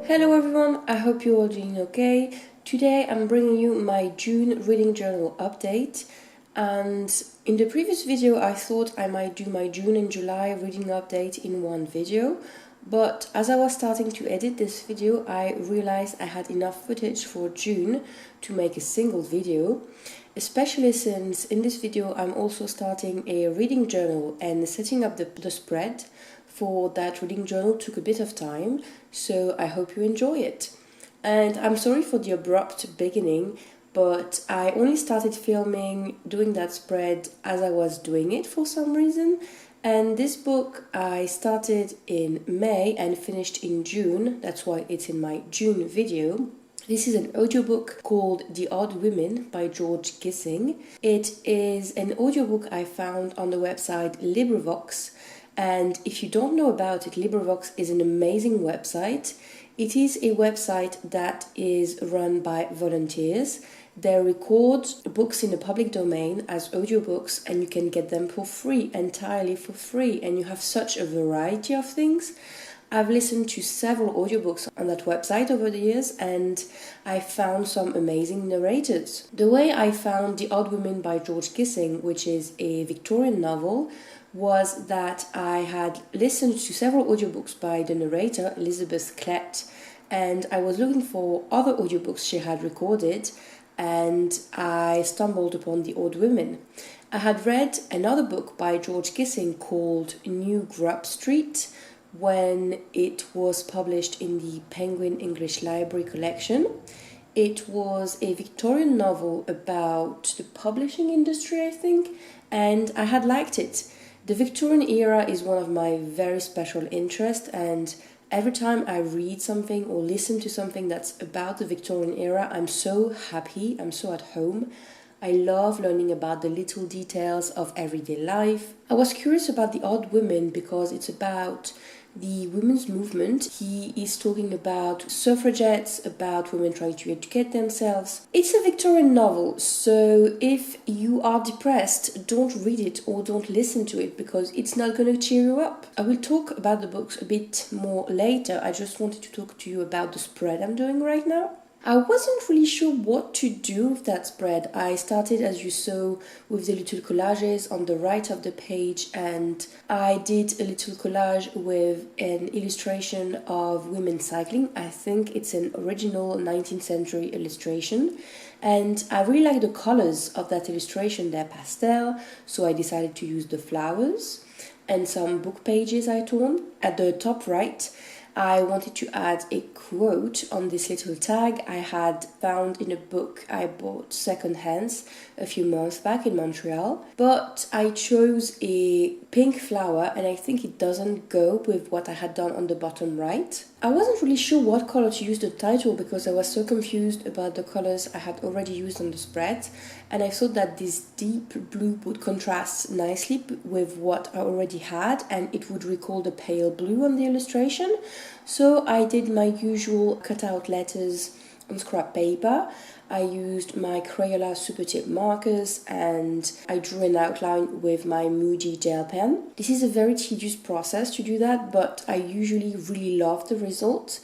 Hello everyone, I hope you're all doing okay. Today I'm bringing you my June reading journal update, and in the previous video I thought I might do my June and July reading update in one video, but as I was starting to edit this video I realized I had enough footage for June to make a single video, especially since in this video I'm also starting a reading journal and setting up the spread for that reading journal took a bit of time, so I hope you enjoy it. And I'm sorry for the abrupt beginning, but I only started doing that spread as I was doing it for some reason. And this book I started in May and finished in June, that's why it's in my June video. This is an audiobook called The Odd Women by George Gissing. It is an audiobook I found on the website LibriVox. And if you don't know about it, LibriVox is an amazing website. It is a website that is run by volunteers. They record books in the public domain as audiobooks, and you can get them for free, entirely for free. And you have such a variety of things. I've listened to several audiobooks on that website over the years, and I found some amazing narrators. The way I found The Odd Women by George Gissing, which is a Victorian novel, was that I had listened to several audiobooks by the narrator, Elizabeth Klett, and I was looking for other audiobooks she had recorded, and I stumbled upon The Odd Women. I had read another book by George Gissing called New Grub Street when it was published in the Penguin English Library collection. It was a Victorian novel about the publishing industry, I think, and I had liked it. The Victorian era is one of my very special interests, and every time I read something or listen to something that's about the Victorian era, I'm so happy, I'm so at home. I love learning about the little details of everyday life. I was curious about The Odd Women because it's about the women's movement. He is talking about suffragettes, about women trying to educate themselves. It's a Victorian novel, so if you are depressed, don't read it or don't listen to it because it's not going to cheer you up. I will talk about the books a bit more later. I just wanted to talk to you about the spread I'm doing right now. I wasn't really sure what to do with that spread. I started, as you saw, with the little collages on the right of the page, and I did a little collage with an illustration of women cycling. I think it's an original 19th century illustration, and I really like the colors of that illustration. They're pastel, so I decided to use the flowers and some book pages I torn. At the top right, I wanted to add a quote on this little tag I had found in a book I bought second-hand a few months back in Montreal, but I chose a pink flower and I think it doesn't go with what I had done on the bottom right. I wasn't really sure what color to use the title because I was so confused about the colors I had already used on the spread, and I thought that this deep blue would contrast nicely with what I already had and it would recall the pale blue on the illustration. So I did my usual cutout letters on scrap paper. I used my Crayola Super Tip markers and I drew an outline with my Moody gel pen. This is a very tedious process to do that, but I usually really love the result.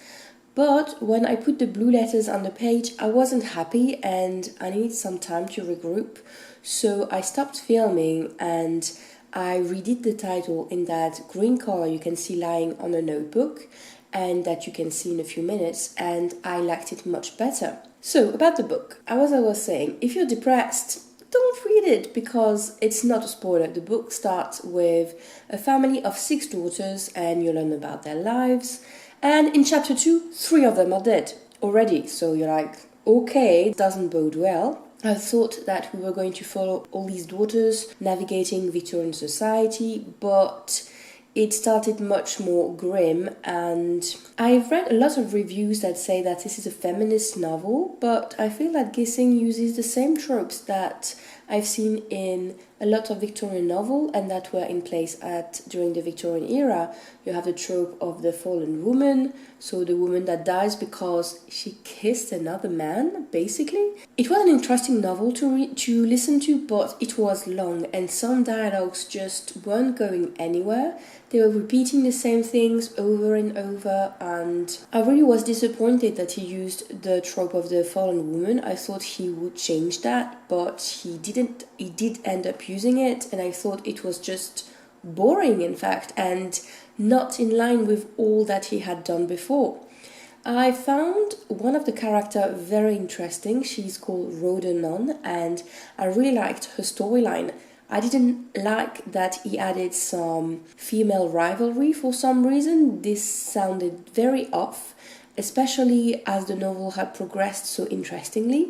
But when I put the blue letters on the page, I wasn't happy and I needed some time to regroup. So I stopped filming and I redid the title in that green color you can see lying on a notebook and that you can see in a few minutes, and I liked it much better. So, about the book, as I was saying, if you're depressed, don't read it because it's not a spoiler. The book starts with a family of 6 daughters and you learn about their lives, and in chapter 2, 3 of them are dead already, so you're like, okay, it doesn't bode well. I thought that we were going to follow all these daughters navigating Victorian society, but it started much more grim, and I've read a lot of reviews that say that this is a feminist novel, but I feel that Gissing uses the same tropes that I've seen in a lot of Victorian novels and that were in place during the Victorian era. You have the trope of the fallen woman, so the woman that dies because she kissed another man, basically. It was an interesting novel to listen to, but it was long and some dialogues just weren't going anywhere. They were repeating the same things over and over, and I really was disappointed that he used the trope of the fallen woman. I thought he would change that, but he didn't. He did end up using it, and I thought it was just boring, in fact, and not in line with all that he had done before. I found one of the characters very interesting. She's called Rhoda Nunn, and I really liked her storyline. I didn't like that he added some female rivalry for some reason. This sounded very off, especially as the novel had progressed so interestingly.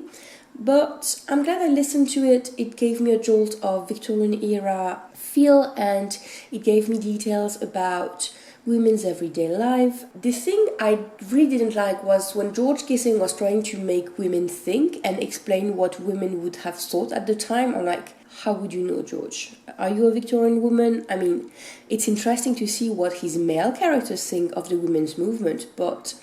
But I'm glad I listened to it. It gave me a jolt of Victorian era feel, and it gave me details about women's everyday life. The thing I really didn't like was when George Gissing was trying to make women think and explain what women would have thought at the time. I'm like, how would you know, George? Are you a Victorian woman? I mean, it's interesting to see what his male characters think of the women's movement, but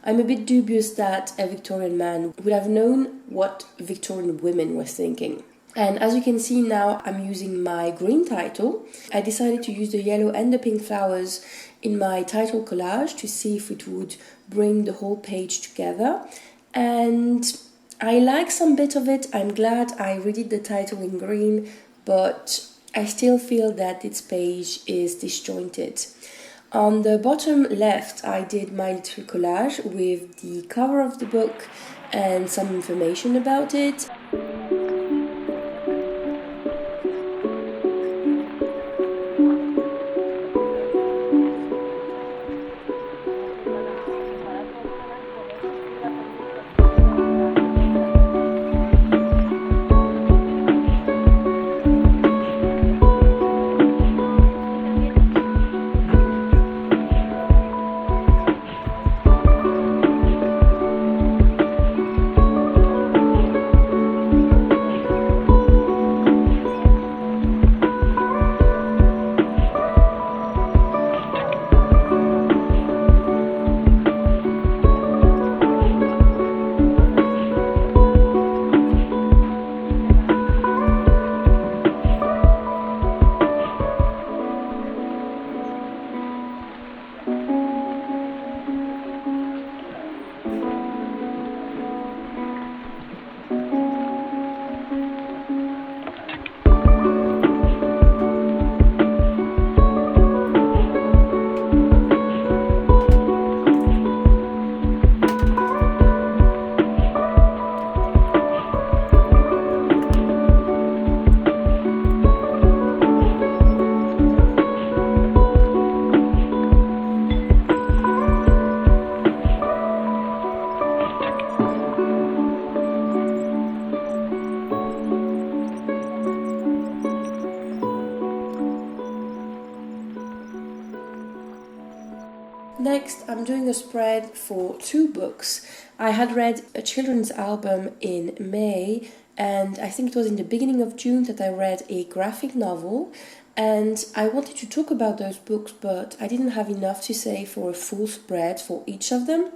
I'm a bit dubious that a Victorian man would have known what Victorian women were thinking. And as you can see now, I'm using my green title. I decided to use the yellow and the pink flowers in my title collage to see if it would bring the whole page together. And I like some bit of it. I'm glad I redid the title in green, but I still feel that this page is disjointed. On the bottom left, I did my little collage with the cover of the book and some information about it. Next, I'm doing a spread for 2 books. I had read a children's album in May, and I think it was in the beginning of June that I read a graphic novel, and I wanted to talk about those books, but I didn't have enough to say for a full spread for each of them.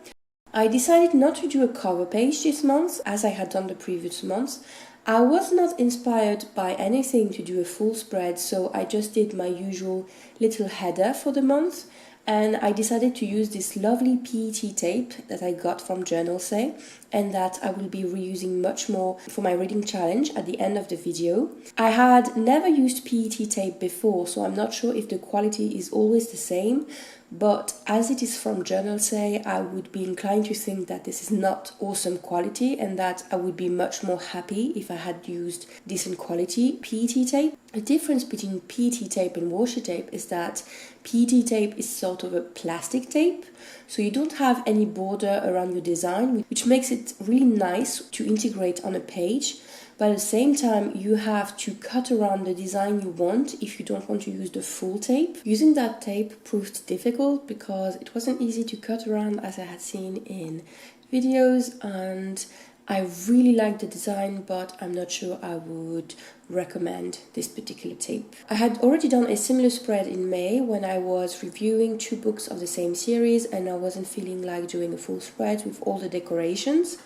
I decided not to do a cover page this month, as I had done the previous months. I was not inspired by anything to do a full spread, so I just did my usual little header for the month. And I decided to use this lovely PET tape that I got from Journalsay, and that I will be reusing much more for my reading challenge at the end of the video. I had never used PET tape before, so I'm not sure if the quality is always the same, but as it is from Journalsay, I would be inclined to think that this is not awesome quality and that I would be much more happy if I had used decent quality PET tape. The difference between PET tape and washi tape is that PET tape is sort of a plastic tape, so you don't have any border around your design, which makes it really nice to integrate on a page. But at the same time, you have to cut around the design you want if you don't want to use the full tape. Using that tape proved difficult because it wasn't easy to cut around, as I had seen in videos, and I really like the design, but I'm not sure I would recommend this particular tape. I had already done a similar spread in May when I was reviewing 2 books of the same series and I wasn't feeling like doing a full spread with all the decorations.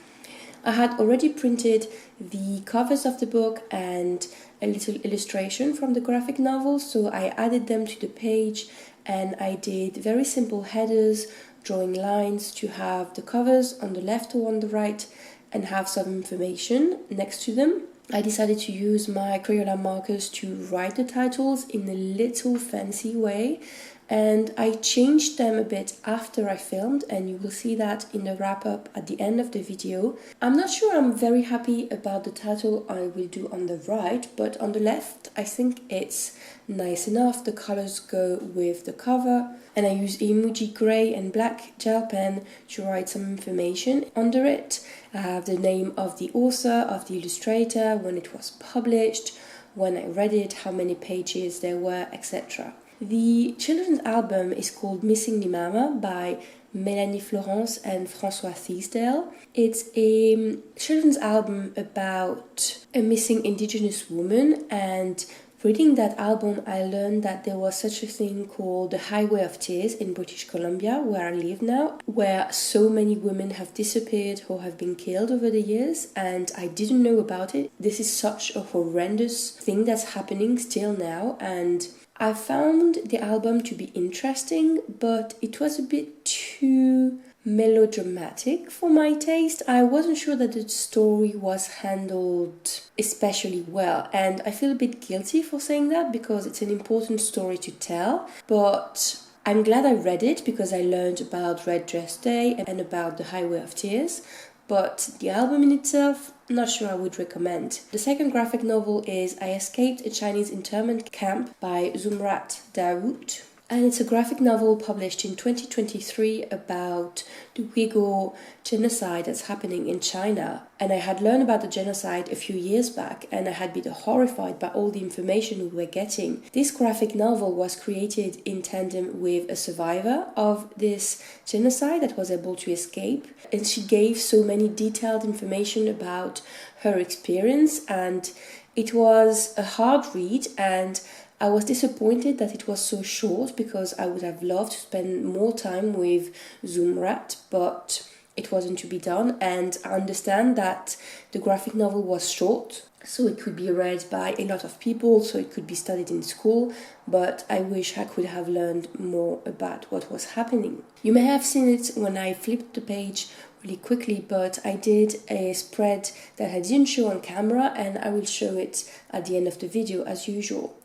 I had already printed the covers of the book and a little illustration from the graphic novel, so I added them to the page and I did very simple headers, drawing lines to have the covers on the left or on the right and have some information next to them. I decided to use my Crayola markers to write the titles in a little fancy way, and I changed them a bit after I filmed, and you will see that in the wrap-up at the end of the video. I'm not sure I'm very happy about the title I will do on the right, but on the left I think it's nice enough. The colors go with the cover, and I use Emoji grey and black gel pen to write some information under it. I have the name of the author, of the illustrator, when it was published, when I read it, how many pages there were, etc. The children's album is called Missing Me Mama by Mélanie Florence and François Thiesdale. It's a children's album about a missing Indigenous woman, and reading that album I learned that there was such a thing called the Highway of Tears in British Columbia, where I live now, where so many women have disappeared or have been killed over the years, and I didn't know about it. This is such a horrendous thing that's happening still now, and I found the album to be interesting, but it was a bit too melodramatic for my taste. I wasn't sure that the story was handled especially well, and I feel a bit guilty for saying that because it's an important story to tell, but I'm glad I read it because I learned about Red Dress Day and about the Highway of Tears. But the album in itself, not sure I would recommend. The second graphic novel is I Escaped a Chinese Internment Camp by Zumrat Dawood. And it's a graphic novel published in 2023 about the Uyghur genocide that's happening in China. And I had learned about the genocide a few years back, and I had been horrified by all the information we were getting. This graphic novel was created in tandem with a survivor of this genocide that was able to escape, and she gave so many detailed information about her experience, and it was a hard read, and I was disappointed that it was so short because I would have loved to spend more time with Zumrat, but it wasn't to be done. And I understand that the graphic novel was short, so it could be read by a lot of people, so it could be studied in school, but I wish I could have learned more about what was happening. You may have seen it when I flipped the page really quickly, but I did a spread that I didn't show on camera, and I will show it at the end of the video as usual.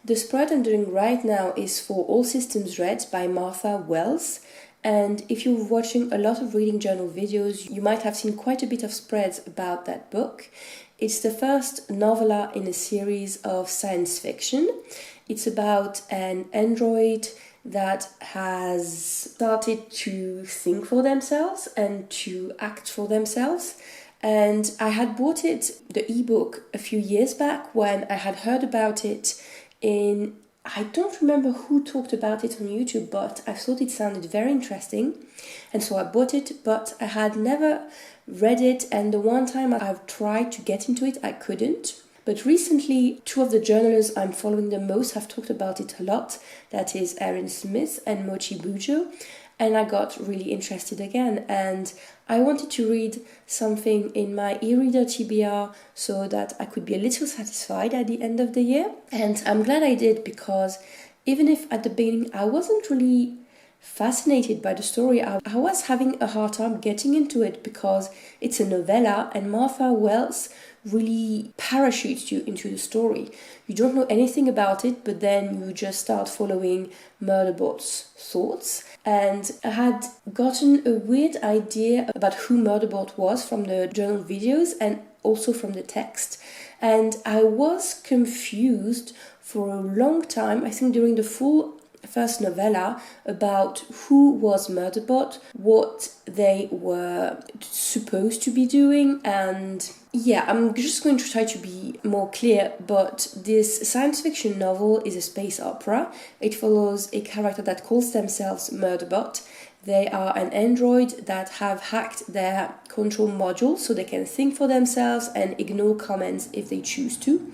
The spread I'm doing right now is for All Systems Red by Martha Wells, and if you're watching a lot of reading journal videos, you might have seen quite a bit of spreads about that book. It's the first novella in a series of science fiction. It's about an android that has started to think for themselves and to act for themselves. And I had bought it, the ebook, a few years back when I had heard about it I don't remember who talked about it on YouTube, but I thought it sounded very interesting, and so I bought it, but I had never read it, and the one time I've tried to get into it, I couldn't. But recently, 2 of the journalists I'm following the most have talked about it a lot, that is Erin Smith and Mochi Bujo, and I got really interested again, and I wanted to read something in my e-reader TBR so that I could be a little satisfied at the end of the year. And I'm glad I did, because even if at the beginning I wasn't really fascinated by the story, I was having a hard time getting into it because it's a novella and Martha Wells really parachutes you into the story. You don't know anything about it, but then you just start following Murderbot's thoughts. And I had gotten a weird idea about who Murderbot was from the journal videos and also from the text. And I was confused for a long time, I think during the full first novella, about who was Murderbot, what they were supposed to be doing, and yeah, I'm just going to try to be more clear, but this science fiction novel is a space opera. It follows a character that calls themselves Murderbot. They are an android that have hacked their control module so they can think for themselves and ignore comments if they choose to.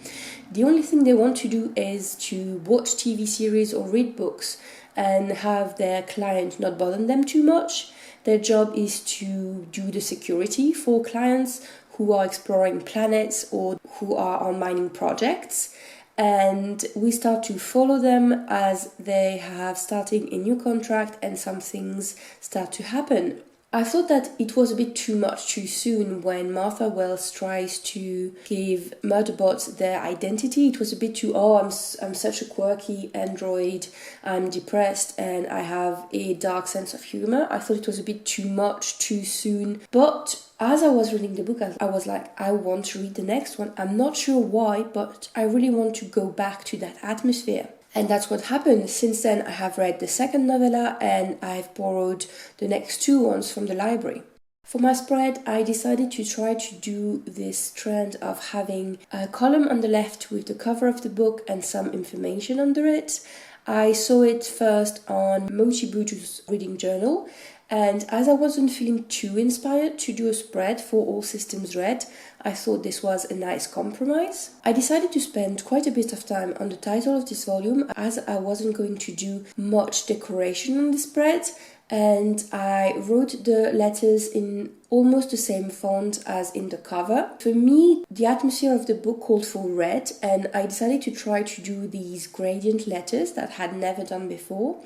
The only thing they want to do is to watch TV series or read books and have their client not bother them too much. Their job is to do the security for clients who are exploring planets or who are on mining projects. And we start to follow them as they have starting a new contract and some things start to happen. I thought that it was a bit too much too soon when Martha Wells tries to give Murderbots their identity. It was a bit too, I'm such a quirky android, I'm depressed and I have a dark sense of humor. I thought it was a bit too much too soon. But as I was reading the book, I was like, I want to read the next one. I'm not sure why, but I really want to go back to that atmosphere. And that's what happened. Since then, I have read the second novella and I've borrowed the next two ones from the library. For my spread, I decided to try to do this trend of having a column on the left with the cover of the book and some information under it. I saw it first on Mochi Buju's reading journal, and as I wasn't feeling too inspired to do a spread for All Systems Red, I thought this was a nice compromise. I decided to spend quite a bit of time on the title of this volume as I wasn't going to do much decoration on the spread, and I wrote the letters in almost the same font as in the cover. For me, the atmosphere of the book called for red, and I decided to try to do these gradient letters that I had never done before.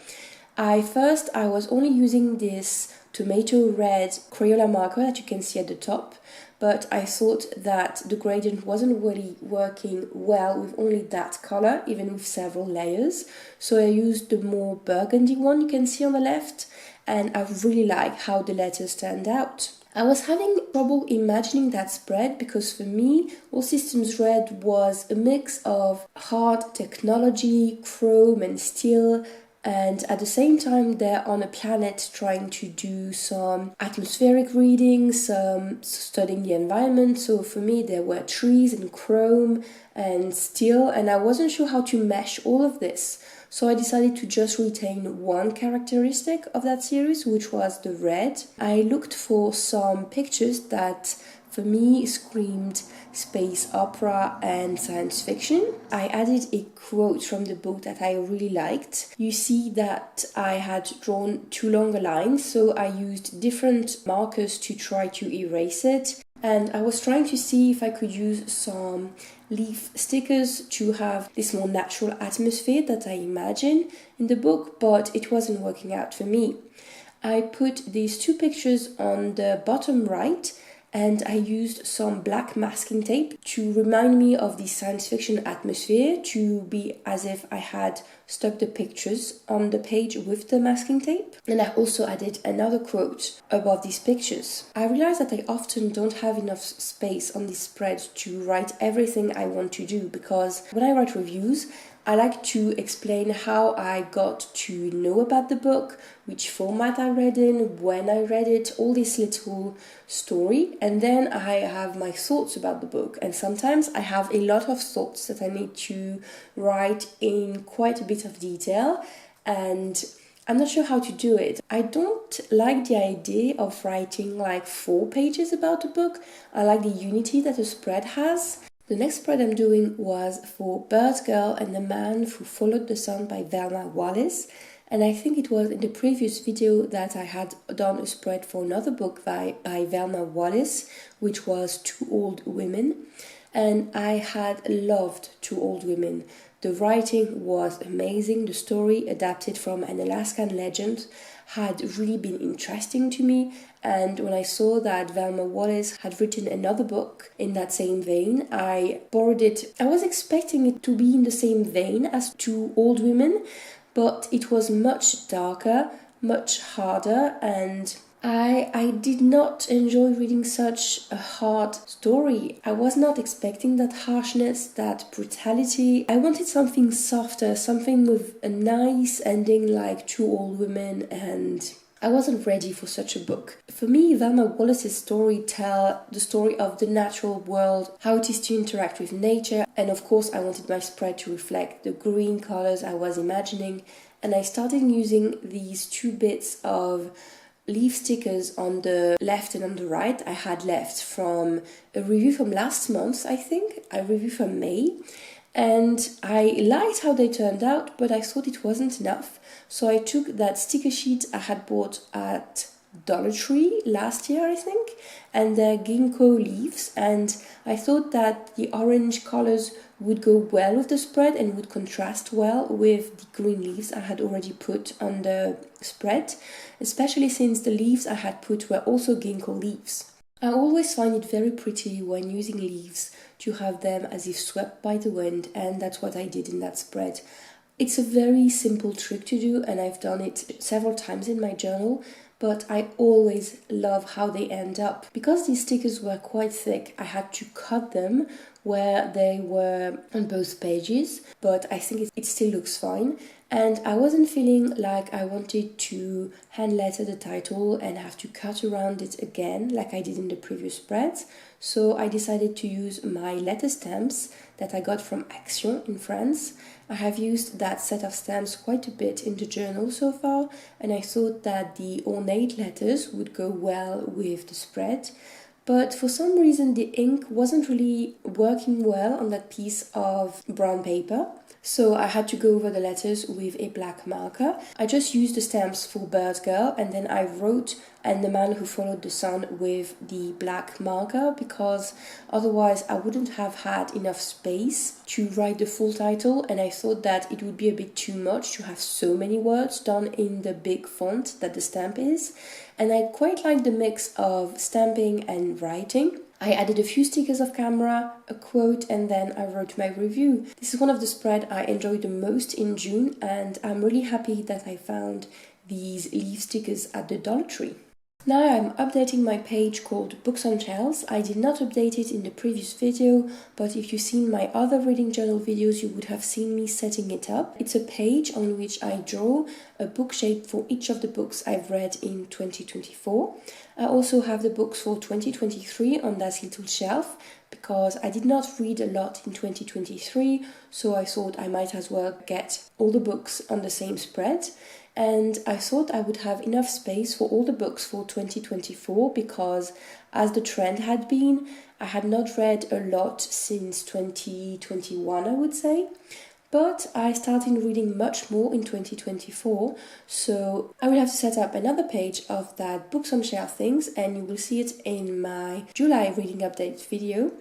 I was only using this tomato red Crayola marker that you can see at the top, but I thought that the gradient wasn't really working well with only that color, even with several layers. So I used the more burgundy one you can see on the left, and I really like how the letters stand out. I was having trouble imagining that spread because for me, All Systems Red was a mix of hard technology, chrome and steel, and at the same time they're on a planet trying to do some atmospheric readings, some studying the environment. So for me there were trees and chrome and steel, and I wasn't sure how to mesh all of this. So I decided to just retain one characteristic of that series, which was the red. I looked for some pictures that for me screamed space opera and science fiction. I added a quote from the book that I really liked. You see that I had drawn too long a line, so I used different markers to try to erase it. And I was trying to see if I could use some leaf stickers to have this more natural atmosphere that I imagine in the book, but it wasn't working out for me. I put these two pictures on the bottom right, and I used some black masking tape to remind me of the science fiction atmosphere, to be as if I had stuck the pictures on the page with the masking tape. And I also added another quote above these pictures. I realized that I often don't have enough space on this spread to write everything I want to do, because when I write reviews, I like to explain how I got to know about the book, which format I read in, when I read it, all this little story, and then I have my thoughts about the book. And sometimes I have a lot of thoughts that I need to write in quite a bit of detail, and I'm not sure how to do it. I don't like the idea of writing like 4 pages about a book. I like the unity that a spread has. The next spread I'm doing was for Bird Girl and the Man Who Followed the Sun by Velma Wallis. And I think it was in the previous video that I had done a spread for another book by Velma Wallis, which was Two Old Women. And I had loved Two Old Women. The writing was amazing. The story, adapted from an Alaskan legend, had really been interesting to me. And when I saw that Velma Wallis had written another book in that same vein, I borrowed it. I was expecting it to be in the same vein as Two Old Women, but it was much darker, much harder, and I did not enjoy reading such a hard story. I was not expecting that harshness, that brutality. I wanted something softer, something with a nice ending like Two Old Women, and I wasn't ready for such a book. For me, Velma Wallis's story tell the story of the natural world, how it is to interact with nature, and of course I wanted my spread to reflect the green colors I was imagining, and I started using these 2 bits of leaf stickers on the left and on the right I had left from a review from last month, I think, a review from May. And I liked how they turned out, but I thought it wasn't enough. So I took that sticker sheet I had bought at Dollar Tree last year, I think, and the ginkgo leaves, and I thought that the orange colors would go well with the spread and would contrast well with the green leaves I had already put on the spread, especially since the leaves I had put were also ginkgo leaves. I always find it very pretty when using leaves to have them as if swept by the wind, and that's what I did in that spread. It's a very simple trick to do, and I've done it several times in my journal, but I always love how they end up. Because these stickers were quite thick, I had to cut them where they were on both pages, but I think it still looks fine. And I wasn't feeling like I wanted to hand letter the title and have to cut around it again like I did in the previous spreads. So I decided to use my letter stamps that I got from Action in France. I have used that set of stamps quite a bit in the journal so far, and I thought that the ornate letters would go well with the spread. But for some reason the ink wasn't really working well on that piece of brown paper, so I had to go over the letters with a black marker. I just used the stamps for Bird Girl, and then I wrote "And the Man Who Followed the Sun" with the black marker, because otherwise I wouldn't have had enough space to write the full title, and I thought that it would be a bit too much to have so many words done in the big font that the stamp is. And I quite like the mix of stamping and writing. I added a few stickers of camera, a quote, and then I wrote my review. This is one of the spreads I enjoyed the most in June, and I'm really happy that I found these leaf stickers at the Dollar Tree. Now I'm updating my page called Books on Shelves. I did not update it in the previous video, but if you've seen my other reading journal videos, you would have seen me setting it up. It's a page on which I draw a book shape for each of the books I've read in 2024. I also have the books for 2023 on that little shelf, because I did not read a lot in 2023, so I thought I might as well get all the books on the same spread. And I thought I would have enough space for all the books for 2024, because as the trend had been, I had not read a lot since 2021, I would say. But I started reading much more in 2024, so I will have to set up another page of that Books on Shelf things, and you will see it in my July reading update video.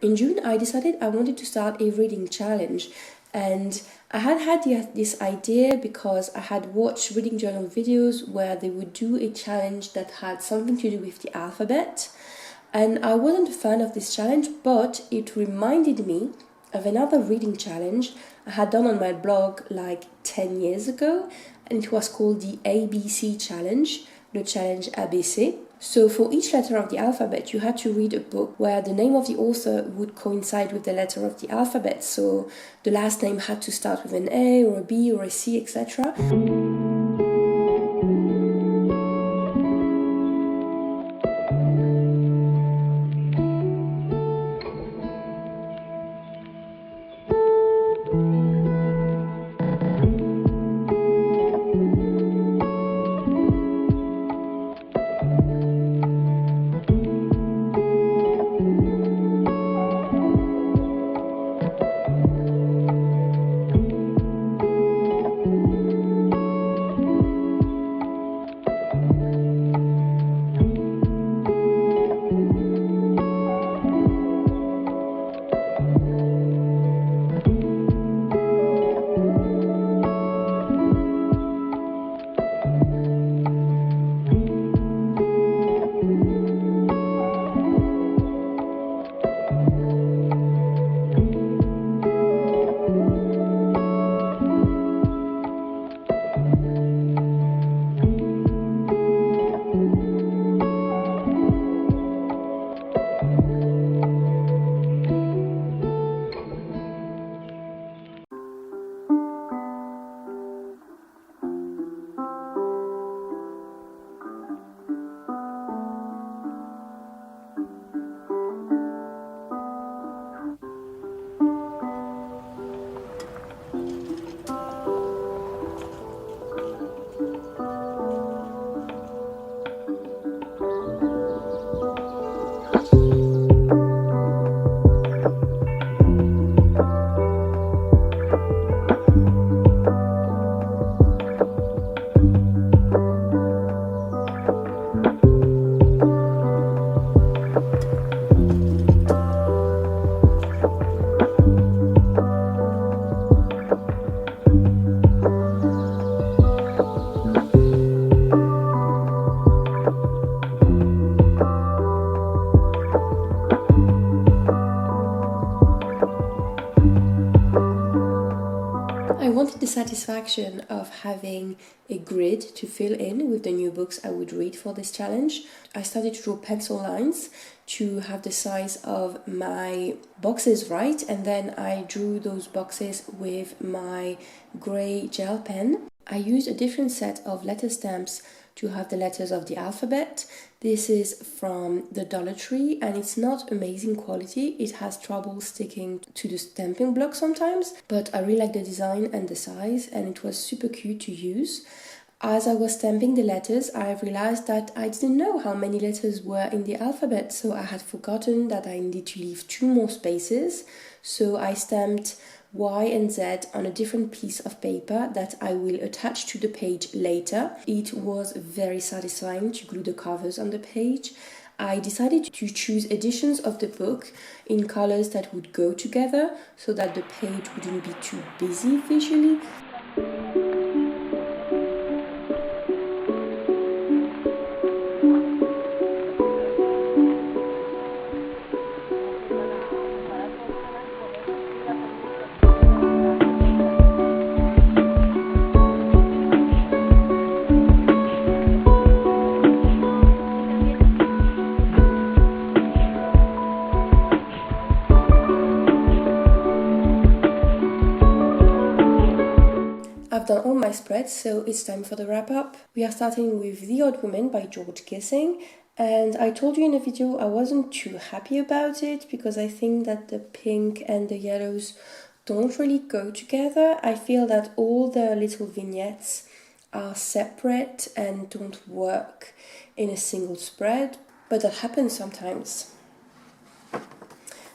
In June, I decided I wanted to start a reading challenge, and I had this idea because I had watched reading journal videos where they would do a challenge that had something to do with the alphabet, and I wasn't a fan of this challenge, but it reminded me of another reading challenge I had done on my blog like 10 years ago, and it was called the ABC challenge, le challenge ABC. So for each letter of the alphabet, you had to read a book where the name of the author would coincide with the letter of the alphabet. So the last name had to start with an A or a B or a C, etc. satisfaction of having a grid to fill in with the new books I would read for this challenge. I started to draw pencil lines to have the size of my boxes right, and then I drew those boxes with my grey gel pen. I used a different set of letter stamps to have the letters of the alphabet. This is from the Dollar Tree and it's not amazing quality. It has trouble sticking to the stamping block sometimes, but I really like the design and the size and it was super cute to use. As I was stamping the letters, I realized that I didn't know how many letters were in the alphabet, so I had forgotten that I needed to leave 2 more spaces. So I stamped Y and Z on a different piece of paper that I will attach to the page later. It was very satisfying to glue the covers on the page. I decided to choose editions of the book in colors that would go together so that the page wouldn't be too busy visually. I've done all my spreads, so it's time for the wrap-up. We are starting with The Odd Woman by George Gissing, and I told you in the video I wasn't too happy about it because I think that the pink and the yellows don't really go together. I feel that all the little vignettes are separate and don't work in a single spread, but that happens sometimes.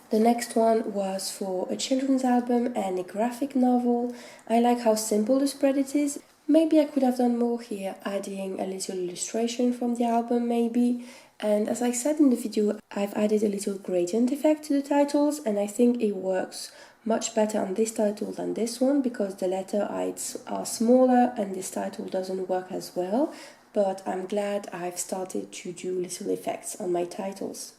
The next one was for a children's album and a graphic novel. I like how simple the spread it is. Maybe I could have done more here, adding a little illustration from the album maybe. And as I said in the video, I've added a little gradient effect to the titles and I think it works much better on this title than this one because the letter I's are smaller and this title doesn't work as well. But I'm glad I've started to do little effects on my titles.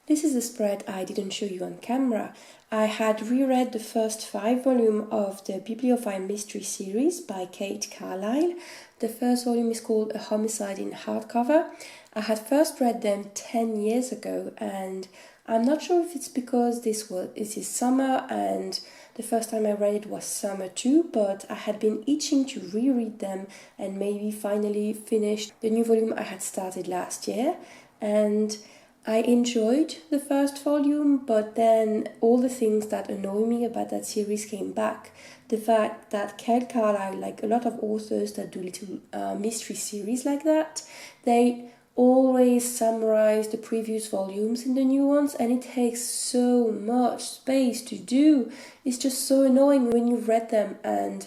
This is a spread I didn't show you on camera. I had reread the first 5 volumes of the Bibliophile Mystery series by Kate Carlyle. The first volume is called A Homicide in Hardcover. I had first read them 10 years ago and I'm not sure if it's because this is summer and the first time I read it was summer too, but I had been itching to reread them and maybe finally finish the new volume I had started last year. And I enjoyed the first volume, but then all the things that annoy me about that series came back. The fact that Kate Carlyle, like a lot of authors that do little mystery series like that, they always summarize the previous volumes in the new ones and it takes so much space to do. It's just so annoying when you've read them, and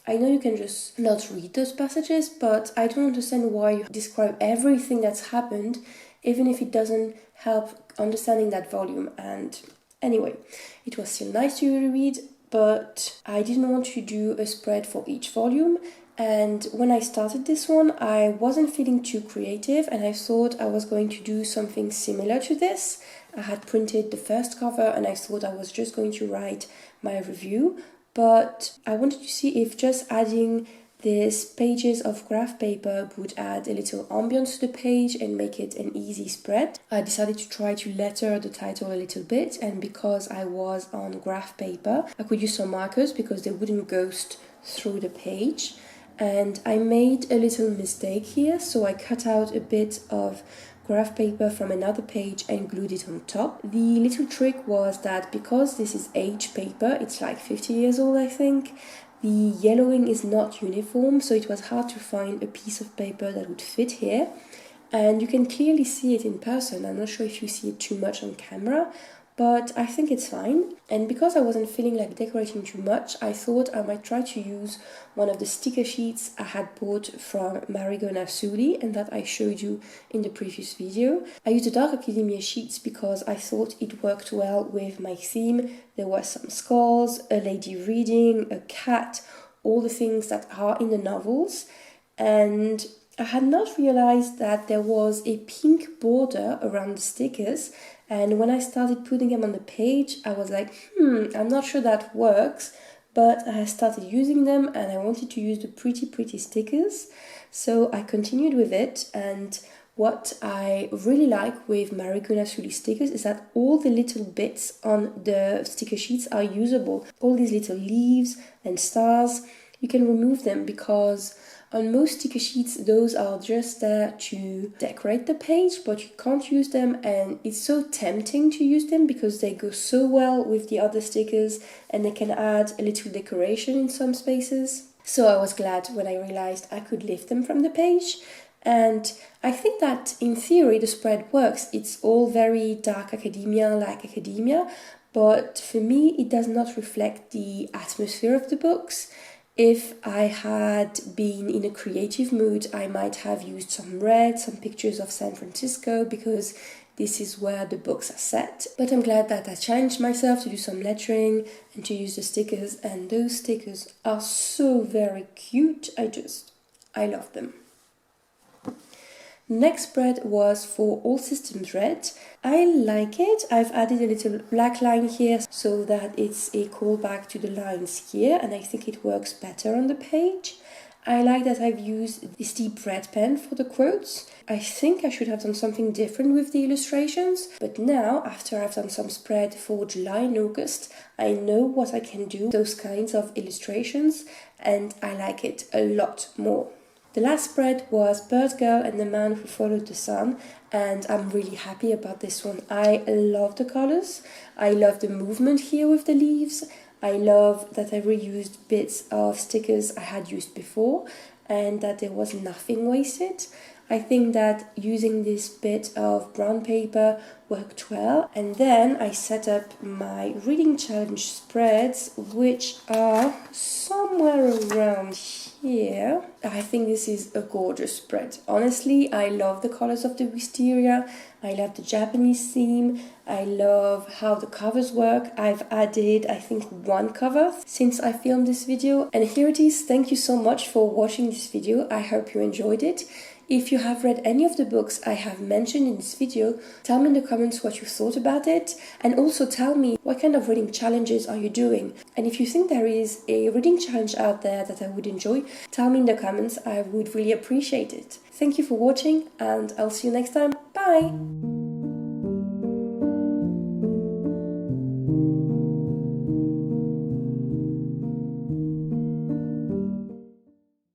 I know you can just not read those passages, but I don't understand why you describe everything that's happened even if it doesn't help understanding that volume. And anyway, it was still nice to reread, but I didn't want to do a spread for each volume. And when I started this one, I wasn't feeling too creative and I thought I was going to do something similar to this. I had printed the first cover and I thought I was just going to write my review, but I wanted to see if just adding these pages of graph paper would add a little ambience to the page and make it an easy spread. I decided to try to letter the title a little bit, and because I was on graph paper, I could use some markers because they wouldn't ghost through the page. And I made a little mistake here, so I cut out a bit of graph paper from another page and glued it on top. The little trick was that because this is aged paper, it's like 50 years old I think, the yellowing is not uniform, so it was hard to find a piece of paper that would fit here. And you can clearly see it in person. I'm not sure if you see it too much on camera, but I think it's fine. And because I wasn't feeling like decorating too much, I thought I might try to use one of the sticker sheets I had bought from Marigo Nasuli and that I showed you in the previous video. I used the Dark Academia sheets because I thought it worked well with my theme. There were some skulls, a lady reading, a cat, all the things that are in the novels. And I had not realized that there was a pink border around the stickers, and when I started putting them on the page, I was like, I'm not sure that works, but I started using them and I wanted to use the pretty stickers. So I continued with it, and what I really like with Mariguna 3D stickers is that all the little bits on the sticker sheets are usable. All these little leaves and stars, you can remove them because on most sticker sheets those are just there to decorate the page, but you can't use them, and it's so tempting to use them because they go so well with the other stickers and they can add a little decoration in some spaces. So I was glad when I realized I could lift them from the page. And I think that in theory the spread works. It's all very dark academia, like academia, but for me it does not reflect the atmosphere of the books. If I had been in a creative mood, I might have used some red, some pictures of San Francisco, because this is where the books are set. But I'm glad that I challenged myself to do some lettering and to use the stickers, and those stickers are so very cute. I love them. Next spread was for All Systems Red. I like it. I've added a little black line here so that it's a callback to the lines here, and I think it works better on the page. I like that I've used this deep red pen for the quotes. I think I should have done something different with the illustrations, but now, after I've done some spread for July and August, I know what I can do with those kinds of illustrations, and I like it a lot more. The last spread was Bird Girl and the Man Who Followed the Sun, and I'm really happy about this one. I love the colors, I love the movement here with the leaves, I love that I reused bits of stickers I had used before and that there was nothing wasted. I think that using this bit of brown paper worked well. And then I set up my reading challenge spreads, which are somewhere around here. I think this is a gorgeous spread. Honestly, I love the colors of the wisteria. I love the Japanese theme. I love how the covers work. I've added, I think, one cover since I filmed this video. And here it is. Thank you so much for watching this video. I hope you enjoyed it. If you have read any of the books I have mentioned in this video, tell me in the comments what you thought about it, and also tell me what kind of reading challenges are you doing. And if you think there is a reading challenge out there that I would enjoy, tell me in the comments. I would really appreciate it. Thank you for watching, and I'll see you next time. Bye!